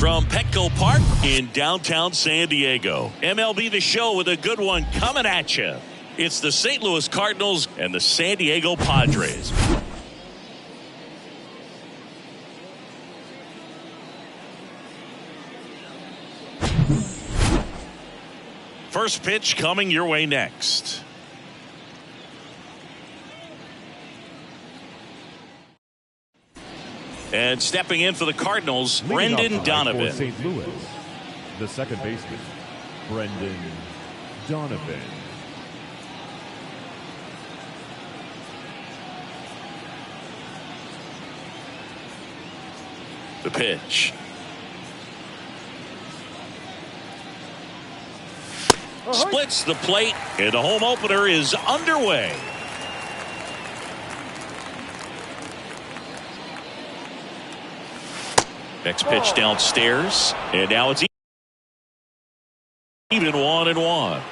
from Petco Park in downtown San Diego. MLB The Show with a good one coming at you. It's the St. Louis Cardinals and the San Diego Padres. First pitch coming your way next. And stepping in for the Cardinals, Brendan Donovan. For St. Louis, the second baseman, Brendan Donovan. The pitch. Splits the plate, and the home opener is underway. Next pitch downstairs, and now it's even 1-1.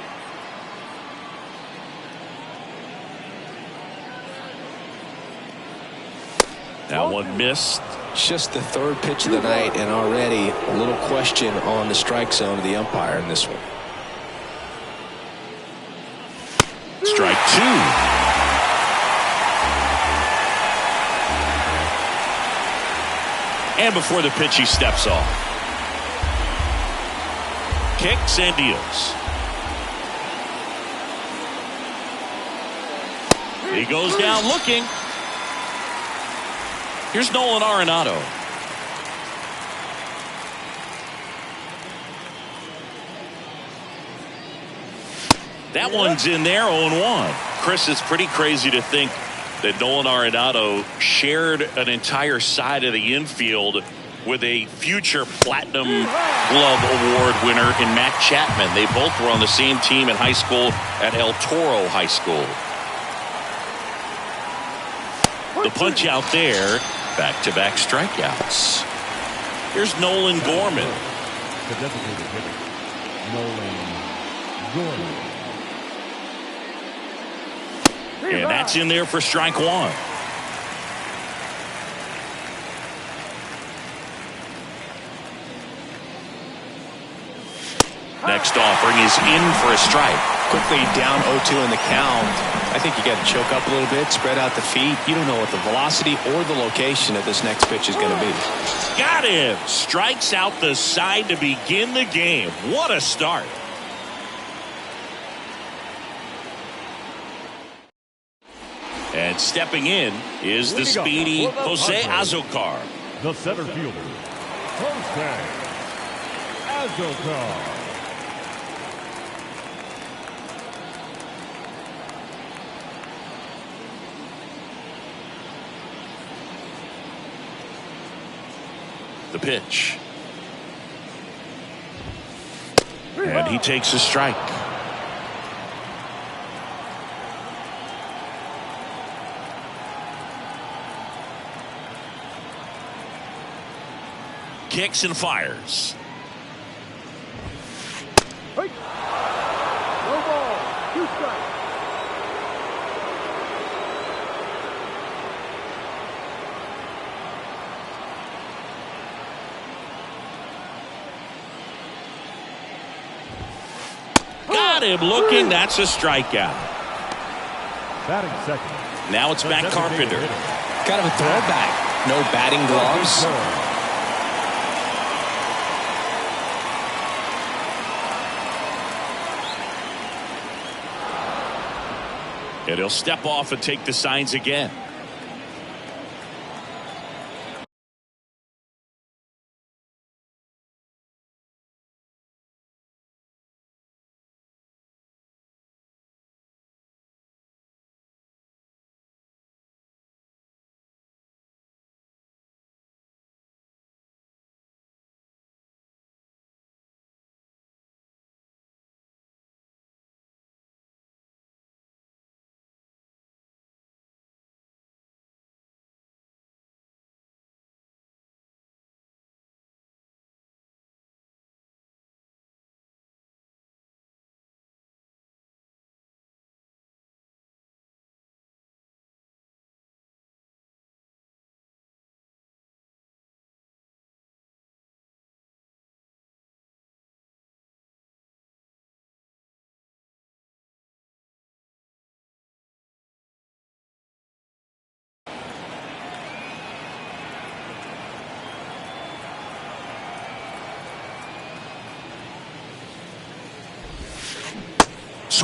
That one missed. Just the third pitch of the night, and already a little question on the strike zone of the umpire in this one. Strike two. And before the pitch, he steps off. Kicks and deals. He goes down looking. Here's Nolan Arenado. That one's in there, 0-1. Chris, it's pretty crazy to think that Nolan Arenado shared an entire side of the infield with a future Platinum Glove Award winner in Matt Chapman. They both were on the same team in high school at El Toro High School. The punch out there, back-to-back strikeouts. Here's Nolan Gorman. The designated hitter, Nolan Gorman. And that's in there for strike one. Next offering is in for a strike. Quickly down 0-2 in the count. I think you got to choke up a little bit, spread out the feet. You don't know what the velocity or the location of this next pitch is going to be. Got him. Strikes out the side to begin the game. What a start. And stepping in is the speedy Jose Azocar. The center fielder, Jose Azocar. The pitch. And he takes a strike. Kicks and fires. No ball, 2 strikes. Got him looking. That's a strikeout. Batting second. Now it's back Carpenter. Kind of a throwback. No batting gloves. And he'll step off and take the signs again.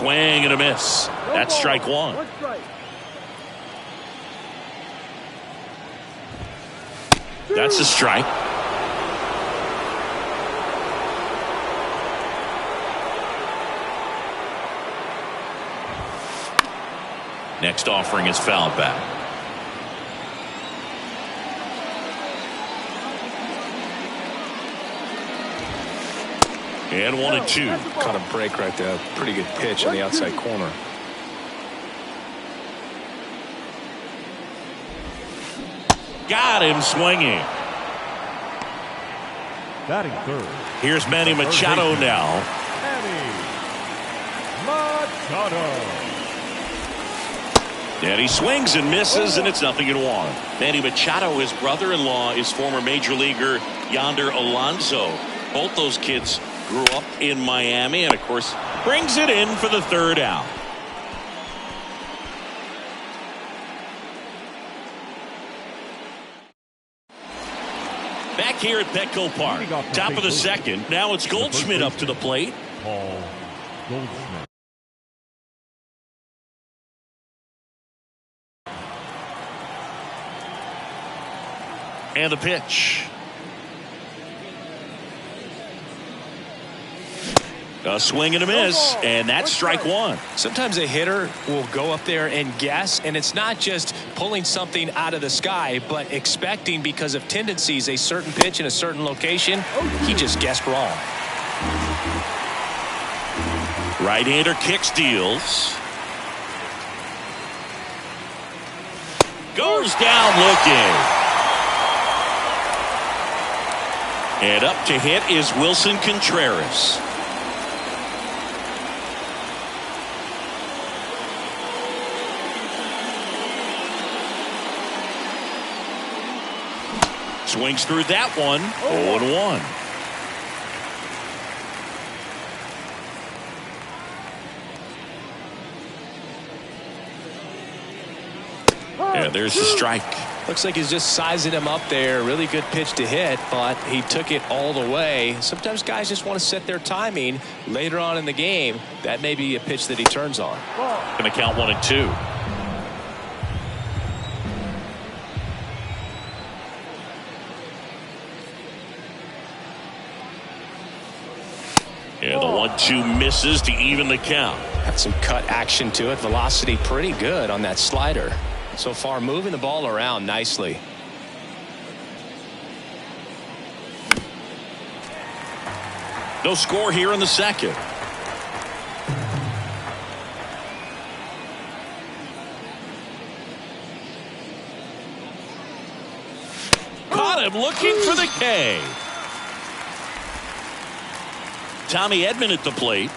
Swing and a miss. That's strike one. That's a strike. Next offering is fouled back. And 1-2. Caught a break right there. Pretty good pitch in the outside corner. Got him swinging. Batting third. Here's Manny Machado now. Manny Machado. And he swings and misses, and it's 0-1. Manny Machado, his brother-in-law, is former major leaguer Yonder Alonso. Both those kids grew up in Miami, and of course brings it in for the third out. Back here at Petco Park, top of the second. Now it's Goldschmidt up to the plate. Paul Goldschmidt. And the pitch. A swing and a miss, and that's strike one. Sometimes a hitter will go up there and guess, and it's not just pulling something out of the sky, but expecting because of tendencies a certain pitch in a certain location. He just guessed wrong. Right-hander kicks, deals. Goes down looking. And up to hit is Wilson Contreras. Swings through that one. 0-1. Yeah, there's the strike. Looks like he's just sizing him up there. Really good pitch to hit, but he took it all the way. Sometimes guys just want to set their timing later on in the game. That may be a pitch that he turns on. Going to count 1-2. Yeah, the 1-2 misses to even the count. Had some cut action to it. Velocity pretty good on that slider. So far moving the ball around nicely. No score here in the second. Caught him looking for the K. Tommy Edman at the plate.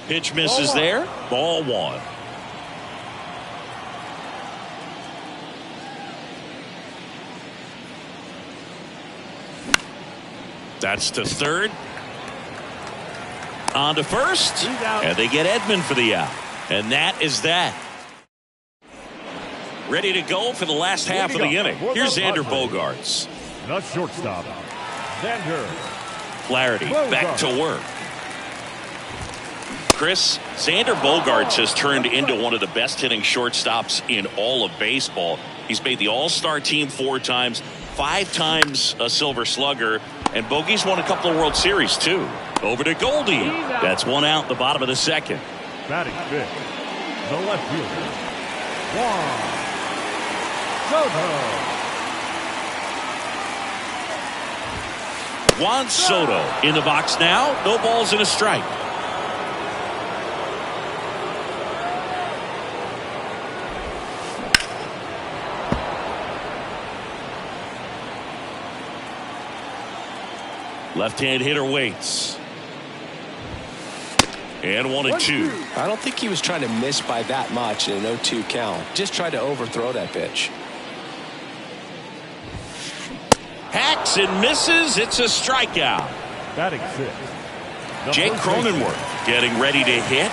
Pitch misses there. Ball one. That's to third. On to first. And they get Edman for the out. And that is that. Ready to go for the last half of the inning. Here's Xander Bogaerts. The shortstop, Xander. Flaherty back to work. Chris, Xander Bogaerts has turned into one of the best hitting shortstops in all of baseball. He's made the All-Star team 4 times, 5 times a Silver Slugger, and Bogey's won a couple of World Series too. Over to Goldie. That's one out, the bottom of the second. Batting fifth, the left fielder, Juan Soto. Juan Soto in the box now. No balls and a strike. Left-hand hitter waits. And 1-2. I don't think he was trying to miss by that much in an 0-2 count. Just tried to overthrow that pitch. Hacks and misses. It's a strikeout. Batting sixth, Jake Cronenworth getting ready to hit.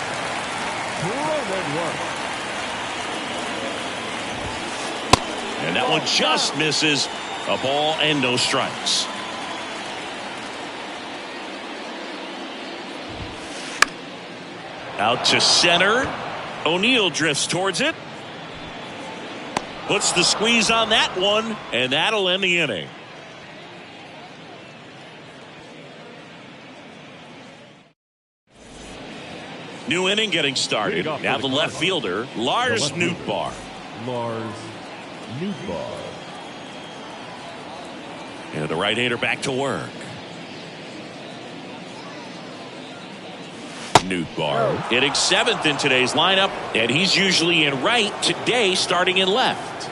that one just misses. A ball and no strikes. Out to center. O'Neill drifts towards it. Puts the squeeze on that one, and that'll end the inning. New inning getting started. Now the left fielder, Lars Nootbaar. Lars Nootbaar. And the right-hander back to work. Nootbaar hitting 7th in today's lineup, and he's usually in right, today starting in left.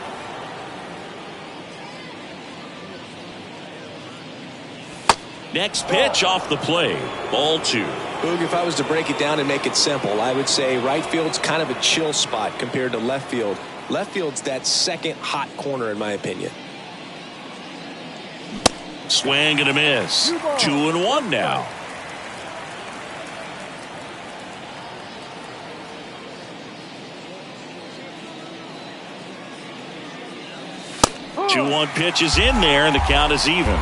Next pitch off the plate. Ball 2. Boog, if I was to break it down and make it simple, I would say right field's kind of a chill spot compared to left field. Left field's that second hot corner in my opinion. Swing and a miss. 2-1 now. Oh. 2-1 pitch is in there, and the count is even.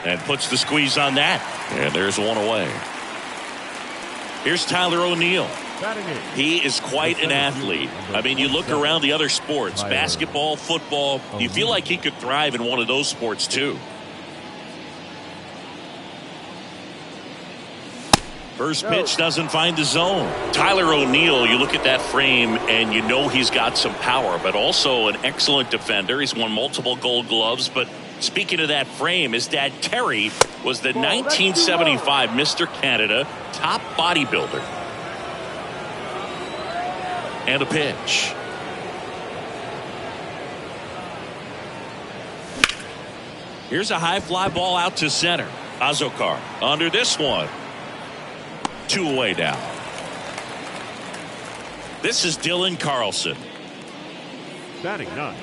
And puts the squeeze on that. And there's one away. Here's Tyler O'Neill. He is quite an athlete. I mean, you look around the other sports, basketball, football, you feel like he could thrive in one of those sports too. First pitch doesn't find the zone. Tyler O'Neill, you look at that frame and you know he's got some power, but also an excellent defender. He's won multiple Gold Gloves, but speaking of that frame, his dad Terry was the 1975 Mr. Canada top bodybuilder. And a pitch. Here's a high fly ball out to center. Azokar under this one. 2 away now. This is Dylan Carlson. Batting 9,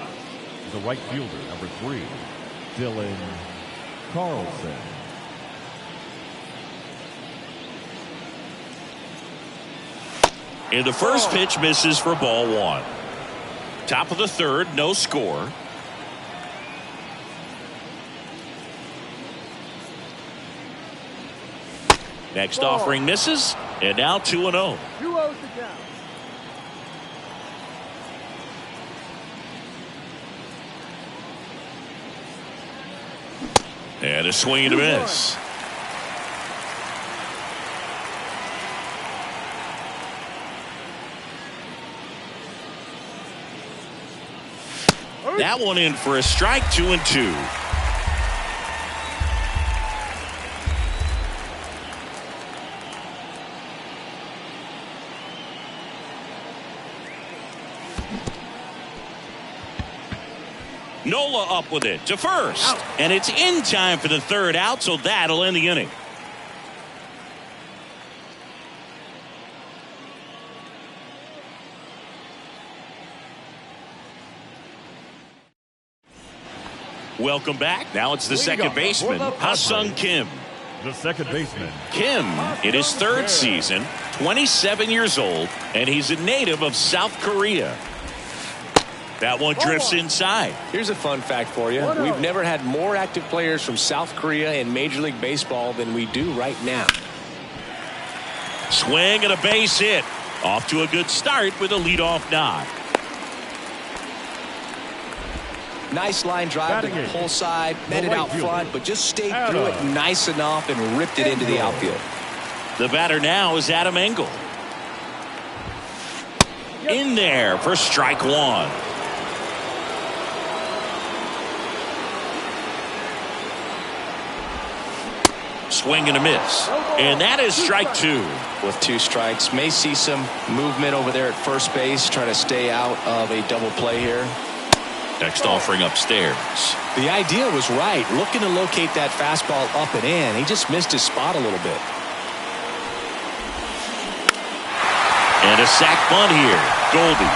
the right fielder, number 3. Dylan Carlson. And the first pitch misses for ball 1. Top of the 3rd, no score. Next offering misses, and now 2-0. 2-0 to count. And a swing and a miss. That one in for a strike. 2-2. Nola up with it to first. And it's in time for the 3rd out, so that'll end the inning. Welcome back. Now it's the second baseman, Ha-Seong Kim. The second baseman. Kim, in his 3rd season, 27 years old, and he's a native of South Korea. That one drifts inside. Here's a fun fact for you. We've never had more active players from South Korea in Major League Baseball than we do right now. Swing and a base hit. Off to a good start with a leadoff knock. Nice line drive to the pull side, met it out front, but just stayed through it nice enough and ripped it into the outfield. The batter now is Adam Engel. In there for strike 1. Swing and a miss. And that is strike 2. With 2 strikes, may see some movement over there at first base, trying to stay out of a double play here. Next offering upstairs. The idea was right, looking to locate that fastball up and in. He just missed his spot a little bit. And a sac bunt here. Goldie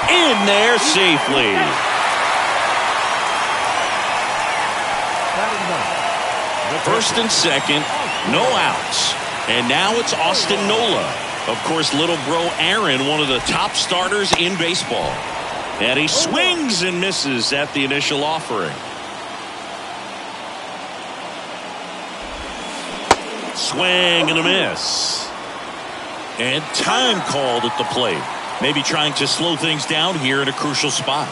in there safely. First and second, no outs. And now it's Austin Nola. Of course, little bro Aaron, one of the top starters in baseball. And he swings and misses at the initial offering. Swing and a miss. And time called at the plate. Maybe trying to slow things down here in a crucial spot.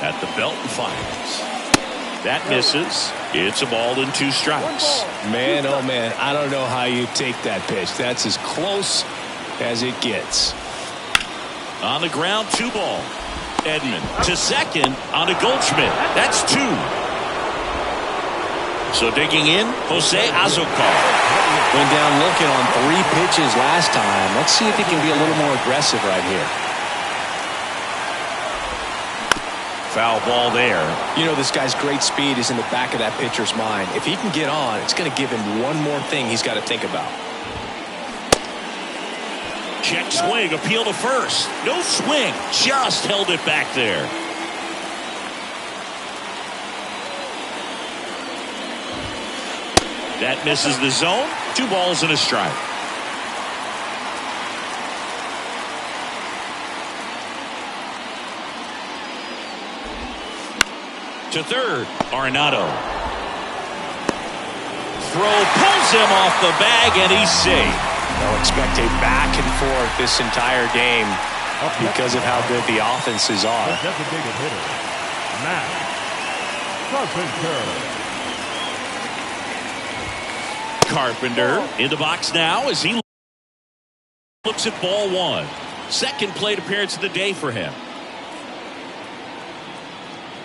At the belt and fires. That misses. It's a ball and 2 strikes. Man, oh man, I don't know how you take that pitch. That's as close as it gets. On the ground, 2 ball. Edman to second on a Goldschmidt. That's 2. So digging in, Jose Azocar. Went down looking on 3 pitches last time. Let's see if he can be a little more aggressive right here. Foul ball there. You know, this guy's great speed is in the back of that pitcher's mind. If he can get on, it's going to give him one more thing he's got to think about. Check swing, appeal to first. No swing, just held it back there. That misses the zone. 2 balls and a strike. To third, Arenado. Throw pulls him off the bag, and he's safe. They'll expect a back and forth this entire game because of how good the offenses are. The designated hitter, Matt Carpenter. Carpenter in the box now as he looks at ball 1. Second plate appearance of the day for him.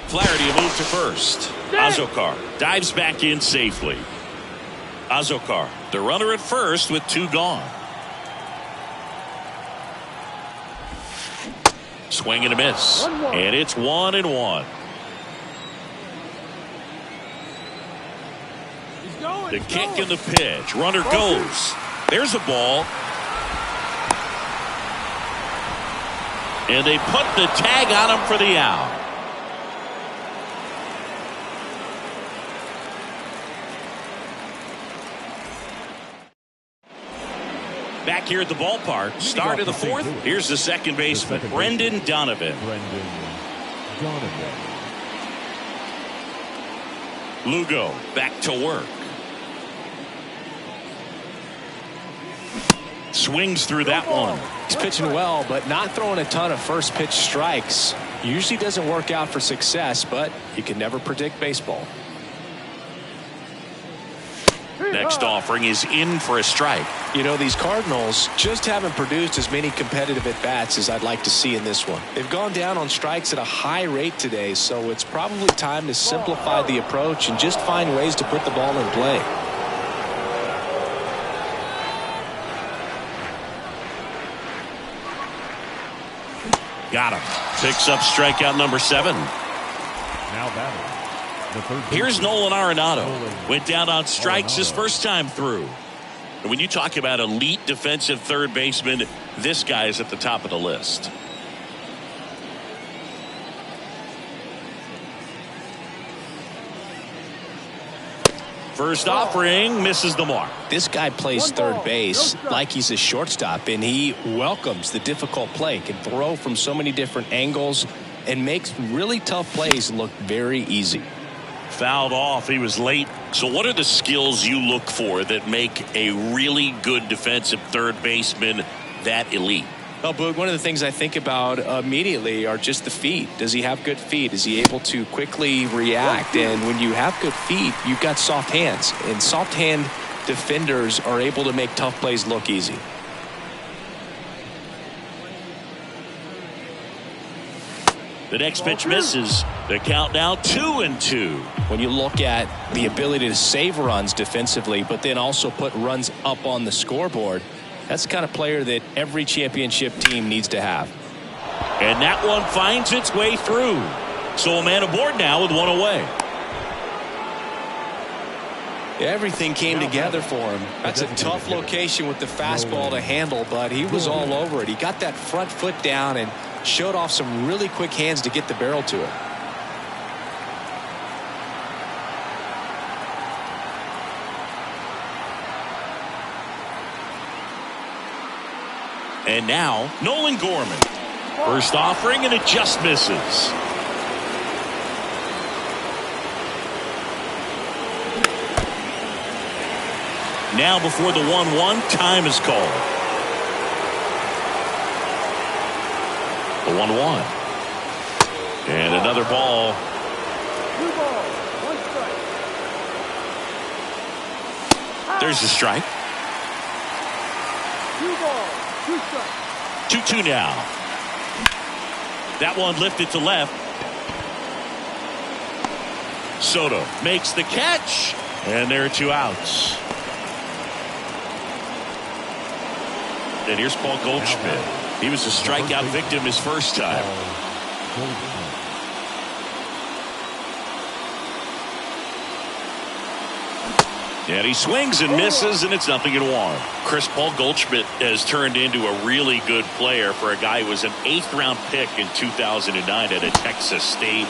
Flaherty a move to first. Azocar dives back in safely. Azocar, the runner at first with 2 gone. Swing and a miss. And it's 1-1. The kick and the pitch. Runner goes. There's a ball. And they put the tag on him for the out. Back here at the ballpark, start of the 4th. Here's the second baseman, Brendan Donovan. Lugo back to work. Swings through that one. He's pitching well, but not throwing a ton of first pitch strikes. Usually doesn't work out for success, but you can never predict baseball. Next offering is in for a strike. You know, these Cardinals just haven't produced as many competitive at-bats as I'd like to see in this one. They've gone down on strikes at a high rate today, so it's probably time to simplify the approach and just find ways to put the ball in play. Got him. Picks up strikeout number 7. Now batting. Here's Nolan Arenado. Went down on strikes his first time through. And when you talk about elite defensive third baseman, this guy is at the top of the list. First offering misses the mark. This guy plays third base like he's a shortstop, and he welcomes the difficult play. Can throw from so many different angles and makes really tough plays look very easy. Fouled off. He was late. So what are the skills you look for that make a really good defensive third baseman that elite? Well, Boog, one of the things I think about immediately are just the feet. Does he have good feet? Is he able to quickly react? And when you have good feet, you've got soft hands. And soft hand defenders are able to make tough plays look easy. The next pitch misses. The count now 2-2. When you look at the ability to save runs defensively, but then also put runs up on the scoreboard, that's the kind of player that every championship team needs to have. And that one finds its way through. So a man aboard now with one away. Everything came together for him. That's a tough location with the fastball to handle, but he was all over it. He got that front foot down and showed off some really quick hands to get the barrel to it. And now Nolan Gorman. First offering, and it just misses. Now before the 1-1, time is called. The 1-1. And another ball. 2 balls, 1 strike. There's the strike. 2 balls, 2 strikes. 2-2 now. That one lifted to left. Soto makes the catch, and there are 2 outs. And here's Paul Goldschmidt. He was a strikeout victim his first time. And he swings and misses, and it's 0-1. Chris, Paul Goldschmidt has turned into a really good player for a guy who was an 8th-round pick in 2009 at Texas State.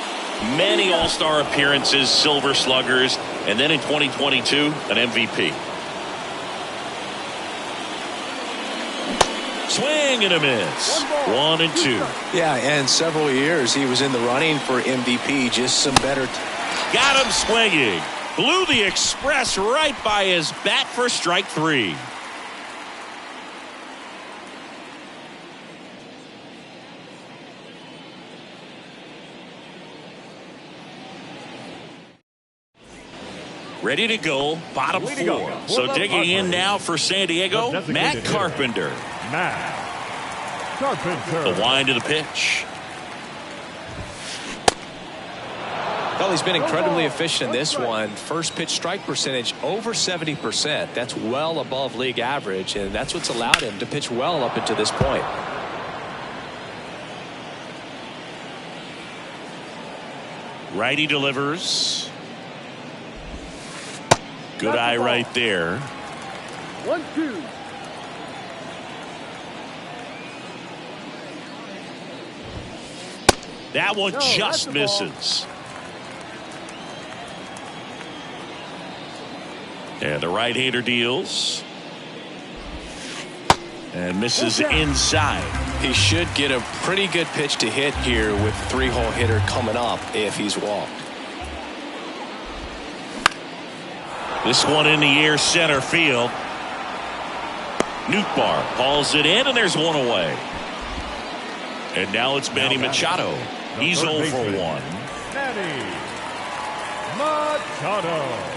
Many All-Star appearances, Silver Sluggers, and then in 2022, an MVP. Swing and a miss. 1-2. Yeah, and several years he was in the running for MVP. Just some better. Got him swinging. Blew the express right by his bat for strike 3. Ready to go, bottom 4. So digging in now for San Diego, Matt Carpenter. Matt Carpenter. The wind of the pitch. Well, he's been incredibly efficient in this one. First pitch strike percentage over 70%. That's well above league average, and that's what's allowed him to pitch well up until this point. Righty delivers. Good eye right there. 1-2. That one No, that's just the ball. misses. And the right-hander deals. And misses inside. He should get a pretty good pitch to hit here with 3-hole hitter coming up if he's walked. This one in the air, center field. Nootbaar hauls it in, and there's one away. And now it's Manny Machado. He's 0 for 1. Manny Machado.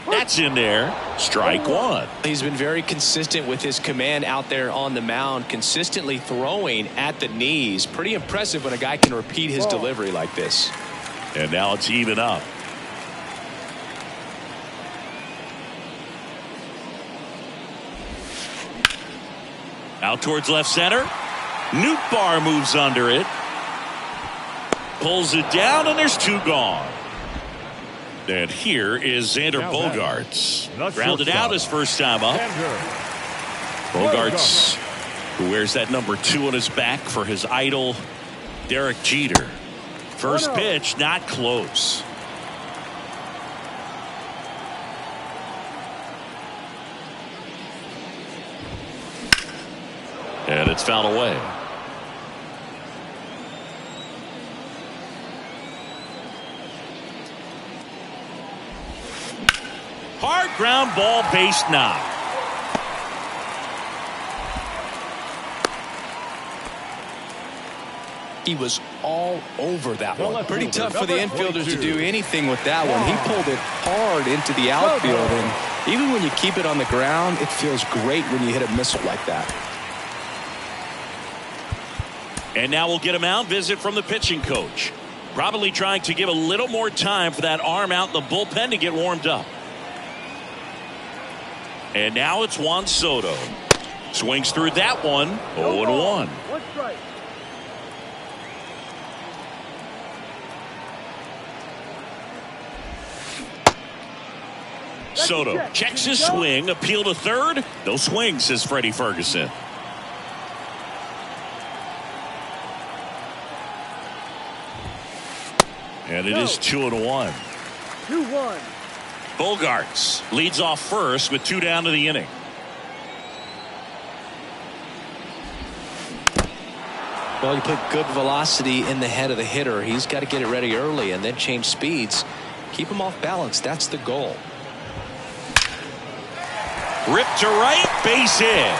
That's in there. Strike 1. He's been very consistent with his command out there on the mound, consistently throwing at the knees. Pretty impressive when a guy can repeat his delivery like this. And now it's even up. Out towards left center. Nootbaar moves under it. Pulls it down, and there's 2 gone. And here is Xander Bogaerts. Grounded out his first time up. Bogaerts, who wears that number 2 on his back for his idol, Derek Jeter. First pitch, not close. And it's fouled away. Hard ground ball, base knock. He was all over that one. left Pretty fielder, tough for the number infielders to 22. do anything with that one. He pulled it hard into the outfield, and even when you keep it on the ground, it feels great when you hit a missile like that. And now we'll get him out. Visit from the pitching coach. Probably trying to give a little more time for that arm out in the bullpen to get warmed up. And now it's Juan Soto. Swings through that one. 0-1. 1 strike. Soto checks his swing. Appeal to third. No swing, says Freddie Ferguson. And it is 2-1. 2-1. Bogaerts leads off first with 2 down to the inning. Well, you put good velocity in the head of the hitter. He's got to get it ready early and then change speeds. Keep him off balance. That's the goal. Ripped to right, base hit.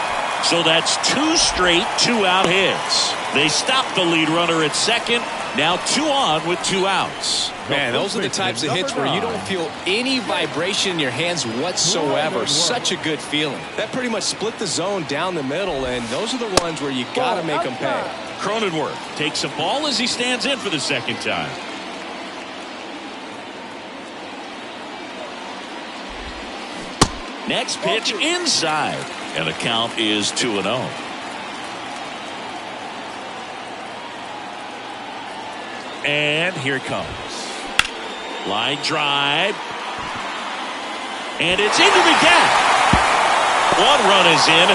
So that's 2 straight 2-out hits. They stopped the lead runner at second. Now 2 on with 2 outs. Man, those are the types of hits where you don't feel any vibration in your hands whatsoever. Such a good feeling. That pretty much split the zone down the middle, and those are the ones where you got to make them pay. Cronenworth takes a ball as he stands in for the second time. Next pitch inside, and the count is 2-0. And here it comes. Line drive. And it's into the gap. 1 run is in.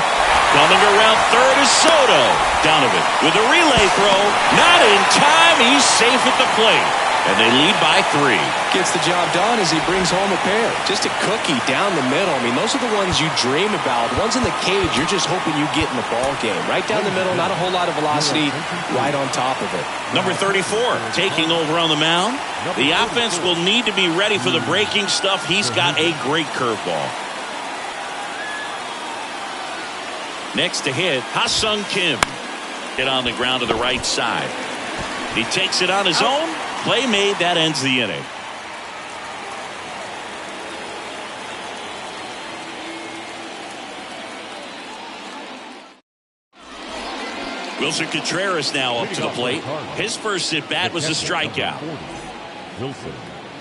Coming around third is Soto. Donovan with a relay throw. Not in time. He's safe at the plate. And they lead by 3. Gets the job done as he brings home a pair. Just a cookie down the middle. I mean, those are the ones you dream about. The ones in the cage, you're just hoping you get in the ball game. Right down the middle, not a whole lot of velocity, right on top of it. Number 34 taking over on the mound. The offense will need to be ready for the breaking stuff. He's got a great curveball. Next to hit, Ha-Sung Kim. Hit on the ground to the right side. He takes it on his own. Play made. That ends the inning. Wilson Contreras now up to the plate. His first at bat was a strikeout.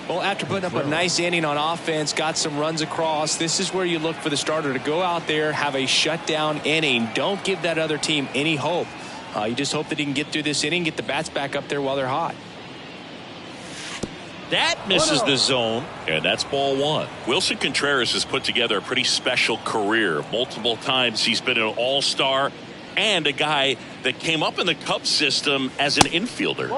Well, after putting up a nice inning on offense, got some runs across, this is where you look for the starter to go out there, have a shutdown inning. Don't give that other team any hope. You just hope that he can get through this inning, get the bats back up there while they're hot. That misses the zone, and that's ball 1. Wilson Contreras has put together a pretty special career. Multiple times he's been an all-star and a guy that came up in the Cubs system as an infielder.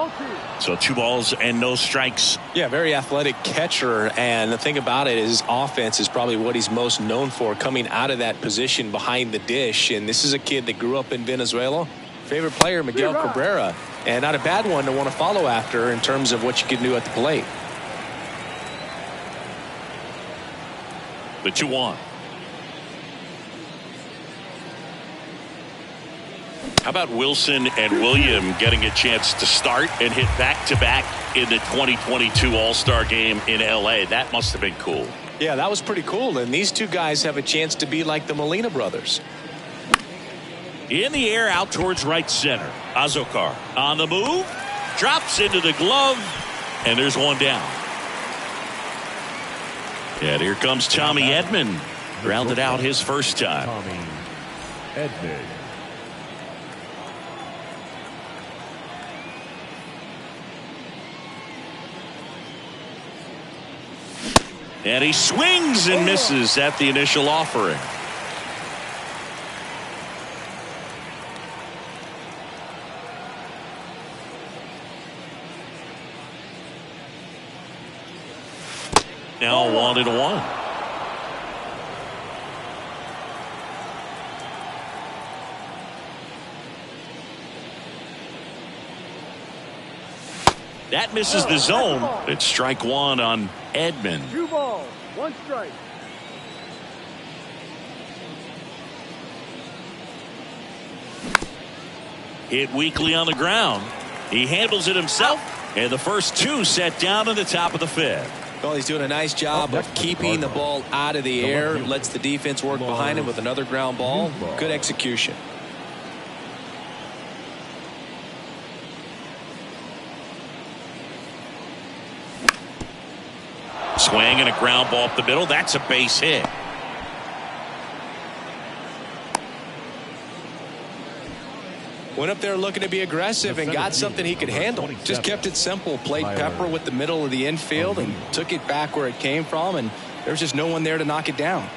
So 2 balls and no strikes. Yeah, very athletic catcher, and the thing about it is offense is probably what he's most known for, coming out of that position behind the dish. And this is a kid that grew up in Venezuela. Favorite player, Miguel Cabrera, and not a bad one to want to follow after in terms of what you can do at the plate. The 2-1. How about Wilson and William getting a chance to start and hit back-to-back in the 2022 All-Star game in L.A.? That must have been cool. Yeah, that was pretty cool. And these 2 guys have a chance to be like the Molina brothers. In the air, out towards right center. Azokar on the move. Drops into the glove. And there's 1 down. And here comes Tommy Edman. Grounded out his first time. Tommy Edman. And he swings and misses at the initial offering. Now 1-1. That misses the zone. It's strike 1 on Edman. 2 balls, 1 strike. Hit weakly on the ground. He handles it himself. And the first 2 set down in the top of the 5th. Well, he's doing a nice job of keeping the ball out of the air. Lets the defense work behind him with another ground ball. Good execution. Swing and a ground ball up the middle. That's a base hit. Went up there looking to be aggressive and got something he could handle. Just kept it simple. Played Pepper with the middle of the infield and took it back where it came from. And there's just no one there to knock it down.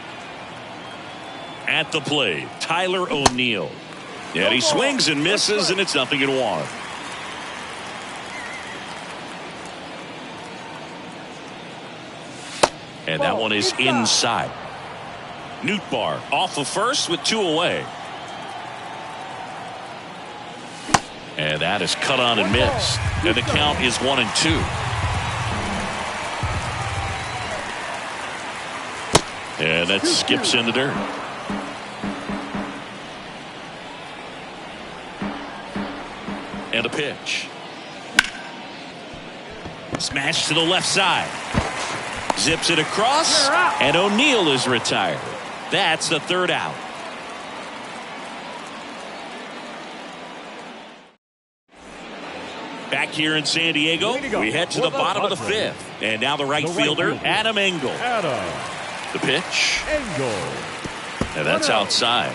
At the plate, Tyler O'Neill. Yeah, he swings and misses, and it's 0-1. And that one is inside. Nootbaar off of first with 2 away. And that is cut on and missed. And the count is 1-2. And that skips in the dirt. And a pitch. Smash to the left side. Zips it across. And O'Neill is retired. That's the third out. Back here in San Diego, we head to the bottom of the fifth. And now the right fielder, Adam Engel. The pitch. And that's outside.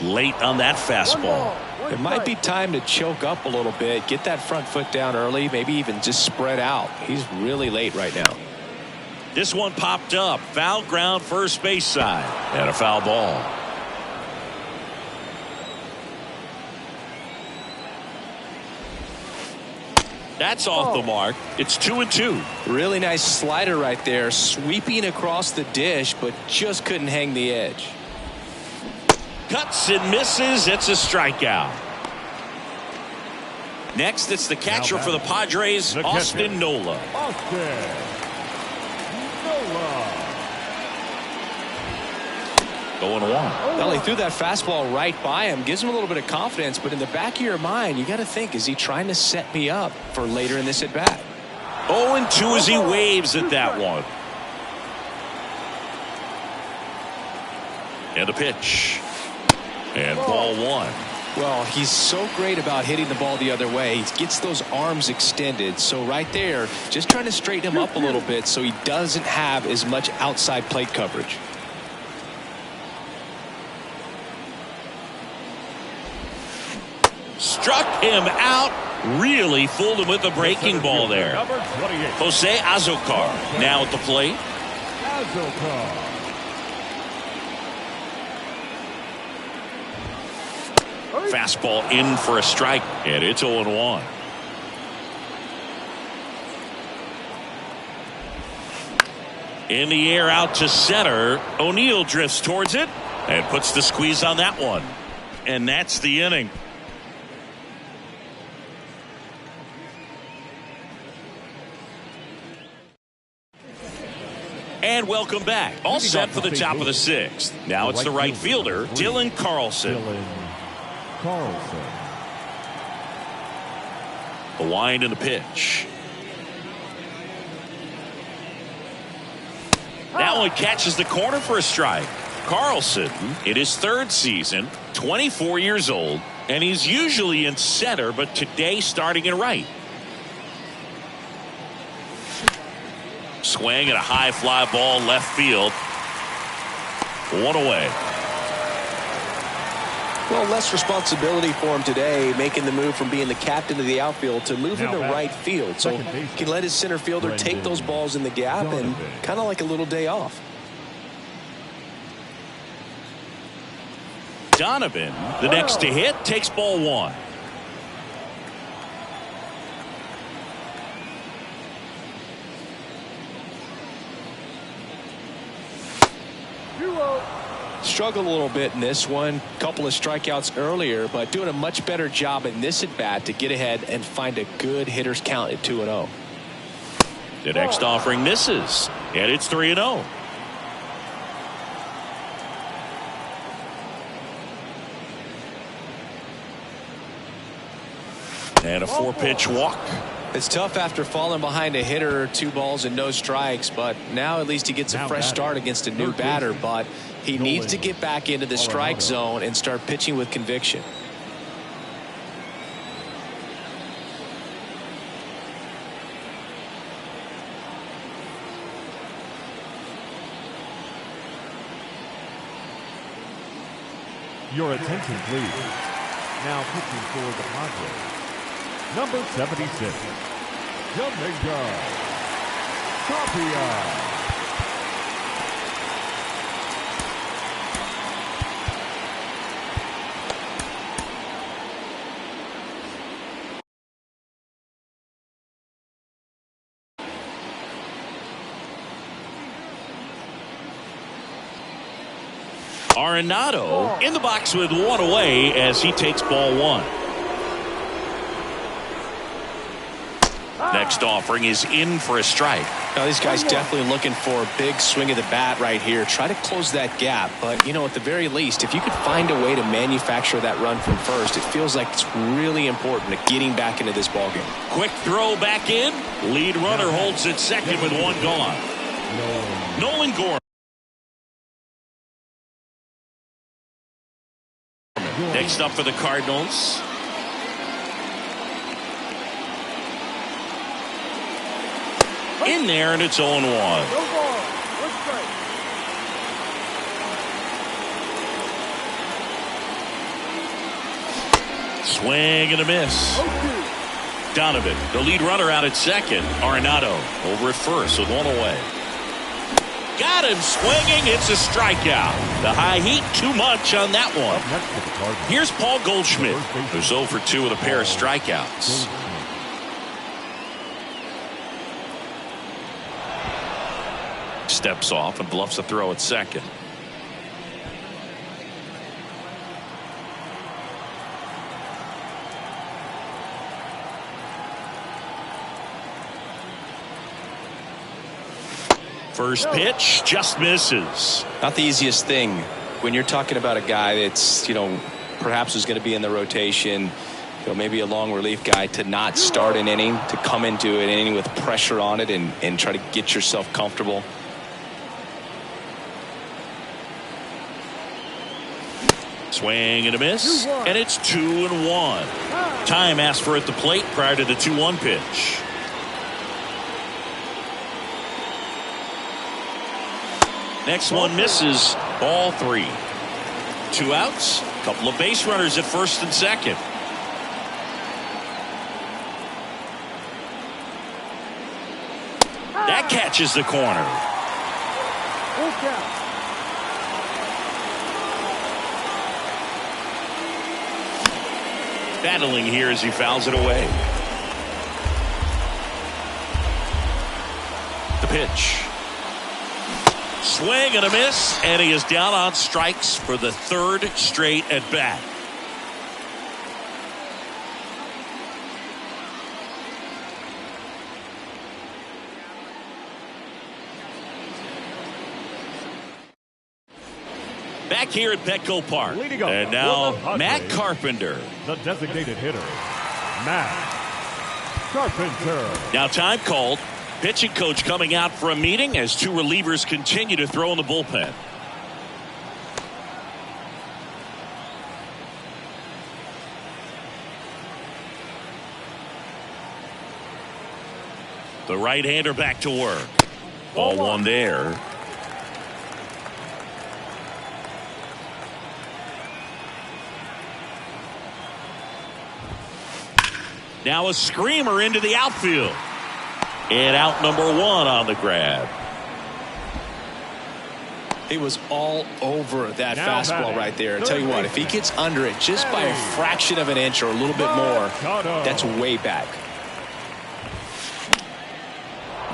Late on that fastball. It might be time to choke up a little bit, get that front foot down early, maybe even just spread out. He's really late right now. This one popped up. Foul ground, first base side. And a foul ball. That's off the mark. It's 2-2. Really nice slider right there, sweeping across the dish, but just couldn't hang the edge. Cuts and misses. It's a strikeout. Next, it's the catcher for the Padres, Austin Nola. Going one. Well, he threw that fastball right by him, gives him a little bit of confidence, but in the back of your mind, you got to think, is he trying to set me up for later in this at bat? 0-2 as he waves at that one. And the pitch. And ball one. Well, he's so great about hitting the ball the other way. He gets those arms extended. So right there, just trying to straighten him up a little bit so he doesn't have as much outside plate coverage. Struck him out. Really fooled him with the breaking ball there. Jose Azocar now at the plate. Fastball in for a strike, and it's 0-1. In the air out to center. O'Neill drifts towards it and puts the squeeze on that one. And that's the inning. And welcome back. All set for the top of the sixth. Now it's the right fielder, Dylan Carlson. The wind and the pitch. That one catches the corner for a strike. Carlson, in his third season, 24 years old, and he's usually in center, but today starting in right. Swing and a high fly ball left field. One away. Well, less responsibility for him today, making the move from being the captain of the outfield to moving to right field. So he can let his center fielder take those balls in the gap and kind of like a little day off. Donovan, the next to hit, takes ball one. Struggled a little bit in this one. Couple of strikeouts earlier, but doing a much better job in this at bat to get ahead and find a good hitter's count at 2-0. The next offering misses, and it's 3-0. And a 4-pitch walk. It's tough after falling behind a hitter, 2 balls and no strikes, but now at least he gets a fresh start against a new batter, but he needs to get back into the strike zone and start pitching with conviction. Your attention, please. Now pitching for the Padres, number 76, Jamaica Tapia. Arenado in the box with one away as he takes ball one. Next offering is in for a strike. Now, these guys definitely looking for a big swing of the bat right here. Try to close that gap. But, you know, at the very least, if you could find a way to manufacture that run from first, it feels like it's really important to getting back into this ballgame. Quick throw back in. Lead runner holds at second with one gone. Nolan Gorman. Next up for the Cardinals. In there, and it's 0-1. No ball. One strike. Swing and a miss. 0-2. Donovan, the lead runner out at second. Arenado over at first with one away. Got him swinging. It's a strikeout. The high heat, too much on that one. Next for the Cardinals. Here's Paul Goldschmidt, who's 0 for 2 with a pair of strikeouts. Steps off and bluffs a throw at second. First pitch just misses. Not the easiest thing when you're talking about a guy that's, you know, perhaps is going to be in the rotation, you know, maybe a long relief guy, to not start an inning, to come into an inning with pressure on it and try to get yourself comfortable. Swing and a miss, and it's 2-1. Time asked for at the plate prior to the 2-1 pitch. Next one misses. Ball 3. 2 outs. Couple of base runners at first and second. That catches the corner. Full count. Battling here as he fouls it away. The pitch. Swing and a miss, and he is down on strikes for the 3rd straight at bat. Back here at Petco Park. Leading up And now for the Matt Padres, Carpenter. the designated hitter, Matt Carpenter. Now time called. Pitching coach coming out for a meeting as 2 relievers continue to throw in the bullpen. The right-hander back to work. Ball 1 there. Now a screamer into the outfield. And out number 1 on the grab. He was all over that Now fastball batting, right there. I tell you what, if he gets under it just by a fraction of an inch or a little bit more, that's way back.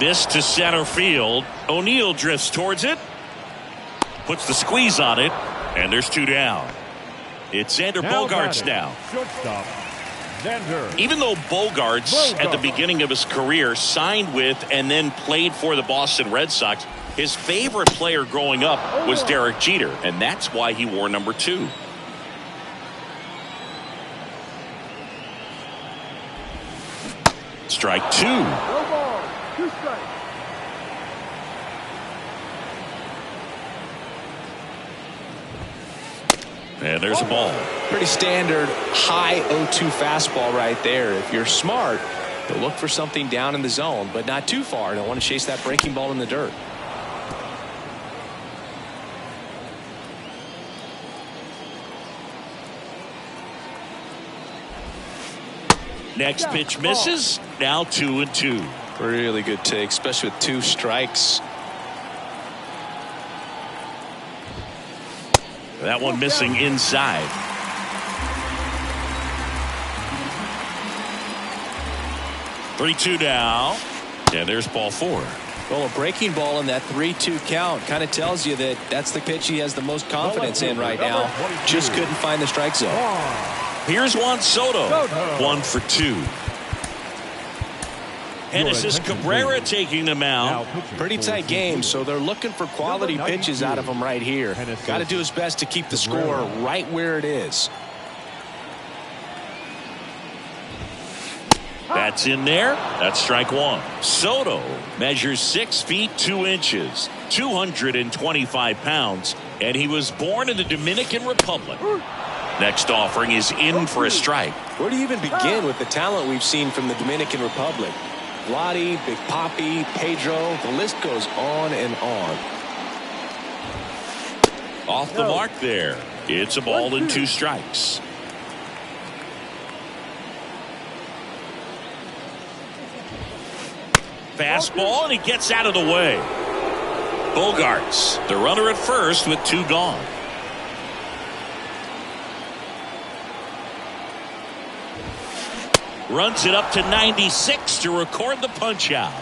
This to center field. O'Neill drifts towards it. Puts the squeeze on it. And there's 2 down. It's Xander Bogaerts now. Shortstop, Xander. Even though Bogaerts at the beginning of his career signed with and then played for the Boston Red Sox, his favorite player growing up was Derek Jeter, and that's why he wore number 2. Strike 2. No ball. 2 strikes. And there's a ball. Pretty standard high 0-2 fastball right there. If you're smart, you'll look for something down in the zone, but not too far. Don't want to chase that breaking ball in the dirt. Next pitch misses. Now 2-2. Really good take, especially with 2 strikes. That one missing inside. Three-two now. And there's ball 4. Well, a breaking ball in that 3-2 count kind of tells you that that's the pitch he has the most confidence in right now. Just couldn't find the strike zone. Here's Juan Soto. 1 for 2. Genesis Cabrera taking the mound. Pretty tight game, so they're looking for quality pitches out of him right here. Got to do his best to keep the score right where it is. That's in there. That's strike 1. Soto measures 6 feet 2 inches, 225 pounds, and he was born in the Dominican Republic. Next offering is in for a strike. Where do you even begin with the talent we've seen from the Dominican Republic? Vladdy, Big Papi, Pedro, the list goes on and on. Off the mark there. It's a ball and 2 strikes. Fastball, and he gets out of the way. Bogarts, the runner at first with 2 gone. Runs it up to 96 to record the punch out.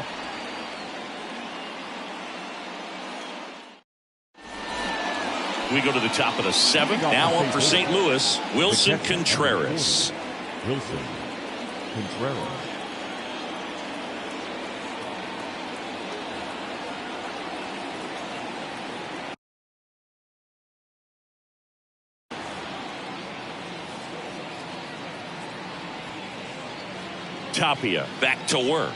We go to the top of the 7th. Now up for St. Louis, Wilson Contreras. Wilson Contreras. Tapia back to work.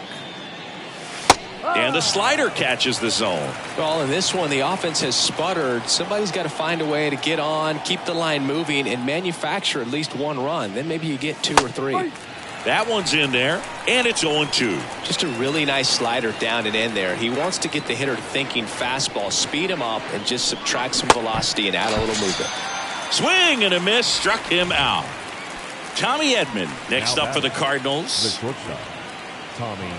And the slider catches the zone. Well, in this one, the offense has sputtered. Somebody's got to find a way to get on, keep the line moving, and manufacture at least 1 run. Then maybe you get 2 or 3. That one's in there, and it's 0-2. Just a really nice slider down and in there. He wants to get the hitter thinking fastball, speed him up, and just subtract some velocity and add a little movement. Swing and a miss, struck him out. Tommy Edman next Now up for the The Cardinals. shortstop, Tommy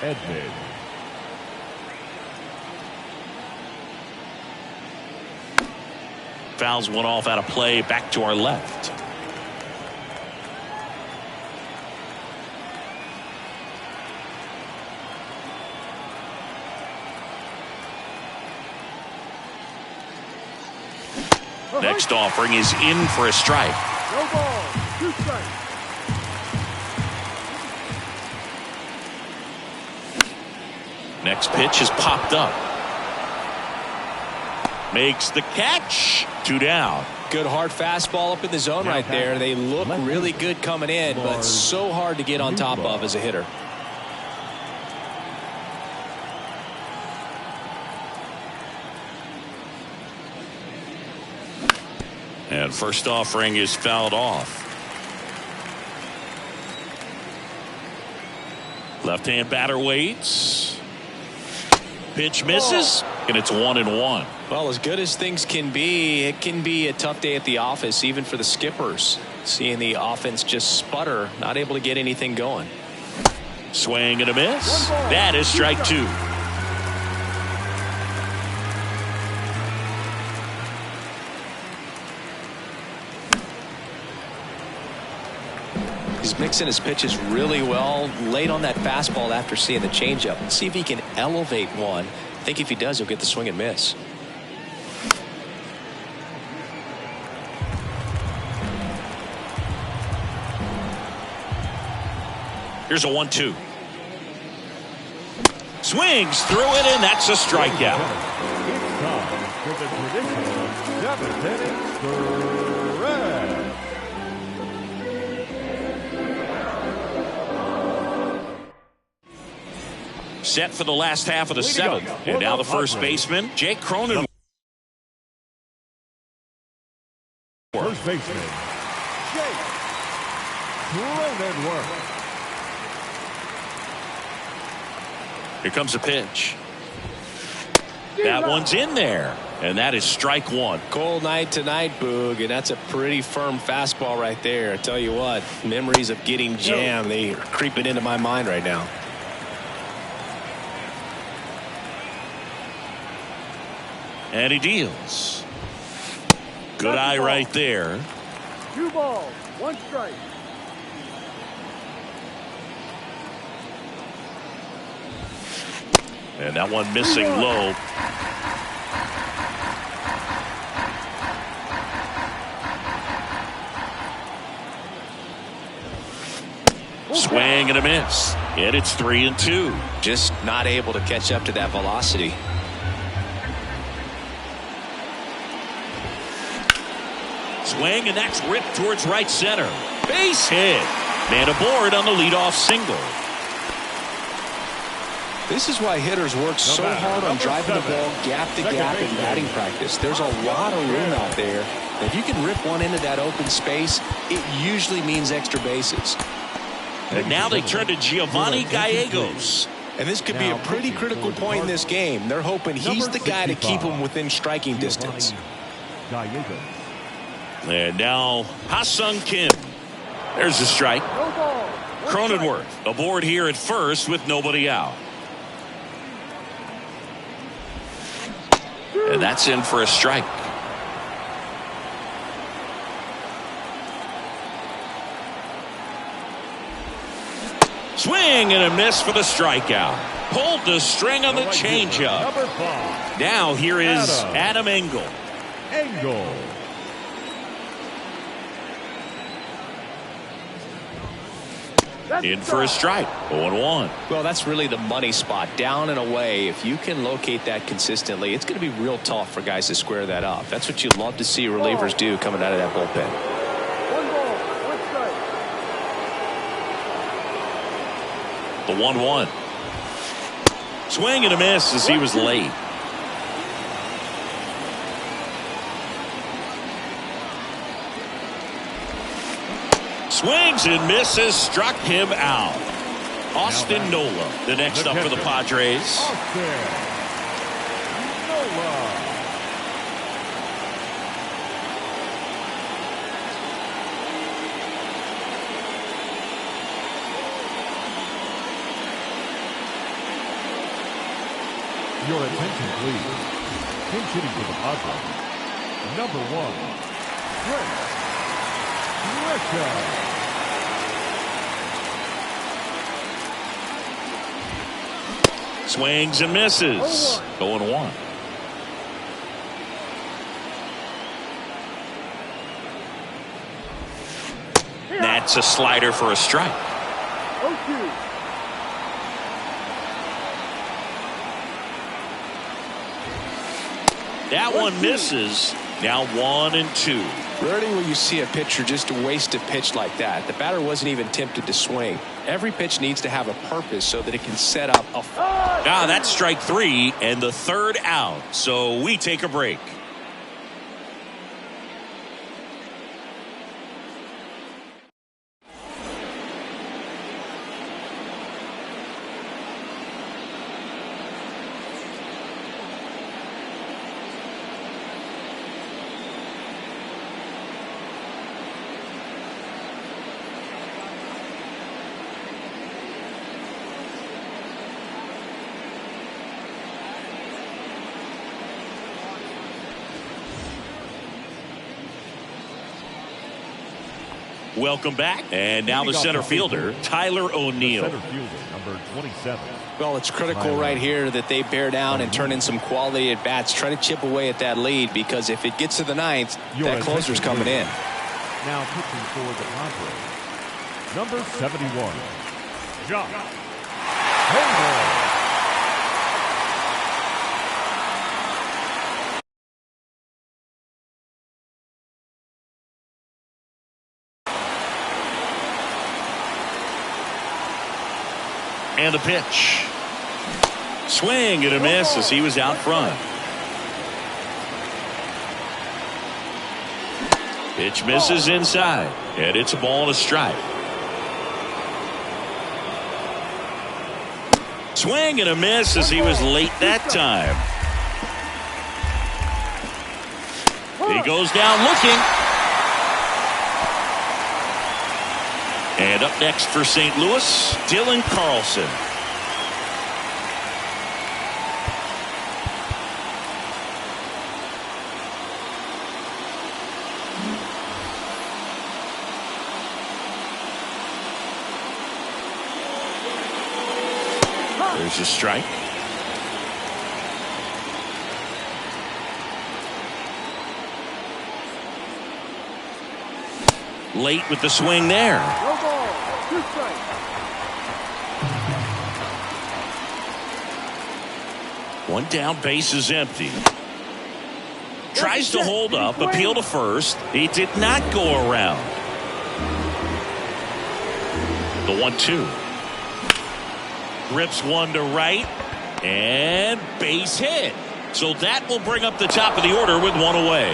Edman. Fouls one off out of play, back to our left. Next offering is in for a strike. No ball. 2 strikes. Next pitch is popped up. Makes the catch. 2 down. Good hard fastball up in the zone right there. They look really good coming in, but so hard to get on top of as a hitter. And first offering is fouled off. Left-hand batter waits. Pitch misses, and it's 1-1. Well, as good as things can be, it can be a tough day at the office, even for the skippers. Seeing the offense just sputter, not able to get anything going. Swing and a miss. That is strike 2. He's mixing his pitches really well, late on that fastball after seeing the changeup. Let's see if he can elevate one. I think if he does, he'll get the swing and miss. Here's a 1-2. Swings through it, and that's a strikeout. It's time for the traditional 7th stretch. Set for the last half of the 7th. And now the first baseman, Jake Cronenworth. First baseman, Jake Cronenworth. Here comes a pitch. That one's in there. And that is strike 1. Cold night tonight, Boog, and that's a pretty firm fastball right there. I tell you what, memories of getting jammed, they are creeping into my mind right now. And he deals. Good eye right there. 2 balls. 1 strike. And that one missing low. Swing and a miss. And it's 3-2. Just not able to catch up to that velocity. Swing, and that's ripped towards right center. Base hit. Man aboard on the leadoff single. This is why hitters work so hard on driving the ball gap to gap in batting practice. There's a lot of room out there. If you can rip one into that open space, it usually means extra bases. And now they turn to Giovanni Gallegos. And this could be a pretty critical point in this game. They're hoping he's the guy to keep them within striking distance. Gallegos. And now Ha-Seong Kim. There's a strike. No ball. Cronenworth aboard here at first with nobody out. And that's in for a strike. Swing and a miss for the strikeout. Pulled the string on the changeup. Number 5. Now here is Adam Engel. Engel. In for a strike. 0-1. Well, that's really the money spot. Down and away. If you can locate that consistently, it's going to be real tough for guys to square that up. That's what you love to see relievers do coming out of that bullpen. 1 ball, 1 strike. The 1-1. Swing and a miss as he was late. Swings and misses, struck him out. Austin Nola, the next up for the Padres. Austin Nola. Your attention, please. Pinch hitting for the Padres. Number 1, Chris Grisham. Swings and misses. 0-1. That's a slider for a strike. 0-2. That one misses. Now 1-2. Rarely will you see a pitcher just waste a pitch like that. The batter wasn't even tempted to swing. Every pitch needs to have a purpose so that it can set up a... Ah, that's strike 3 and the third out. So we take a break. Welcome back. And now the center fielder, Tyler O'Neill. Center fielder, number 27. Well, it's critical right here that they bear down and turn in some quality at bats. Try to chip away at that lead, because if it gets to the ninth, that closer's coming in. Now pitching for the Padres, number 71, Josh Hader. And a pitch. Swing and a miss as he was out front. Pitch misses inside. And it's a ball and a strike. Swing and a miss as he was late that time. He goes down looking. And up next for St. Louis, Dylan Carlson. There's a strike. late with the swing there. No ball. 2 strikes. One down, base is empty. Tries to hold up, appeal to first. He did not go around. The 1-2. Rips one to right. And base hit. So that will bring up the top of the order with one away.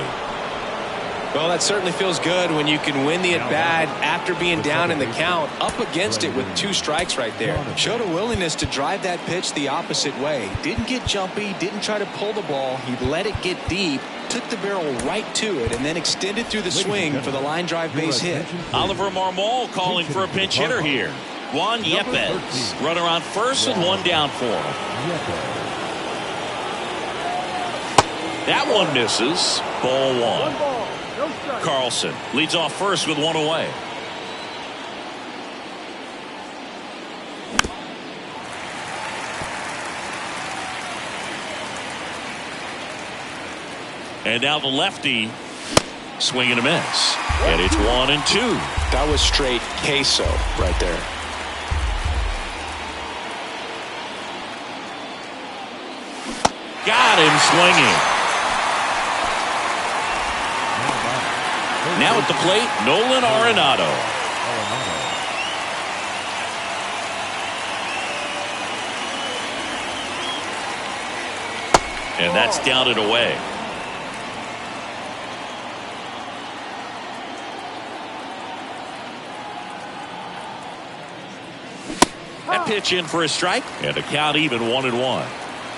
Well, that certainly feels good when you can win the at-bat after being down in the count, up against it with 2 strikes right there. Showed a willingness to drive that pitch the opposite way. Didn't get jumpy, didn't try to pull the ball. He let it get deep, took the barrel right to it, and then extended through the swing for the line drive base hit. Oliver Marmol calling for a pinch hitter here. Juan Yepez. Runner on first and one down for him. That one misses. Ball 1. 1 ball. No strike. Carlson leads off first with one away. And now the lefty swing and a miss. And it's 1-2. That was straight queso right there. Got him swinging. Now at the plate, Nolan Arenado. And that's down and away. That pitch in for a strike, and the count even 1-1.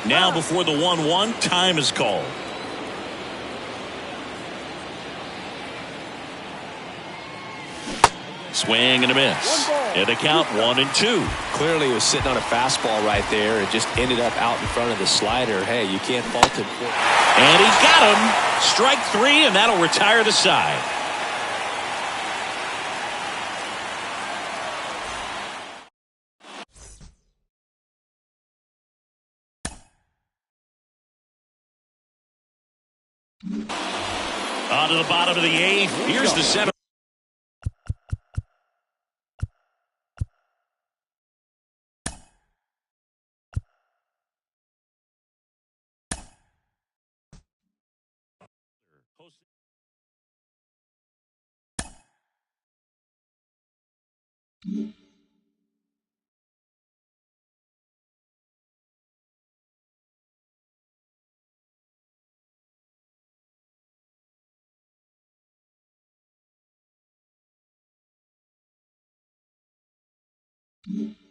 Now before the 1-1, time is called. Swing and a miss. And the count 1-2. Clearly, he was sitting on a fastball right there. It just ended up out in front of the slider. Hey, you can't fault him. And he got him. Strike 3, and that'll retire the side. On to the bottom of the 8th. Here's the center. Mm-hmm.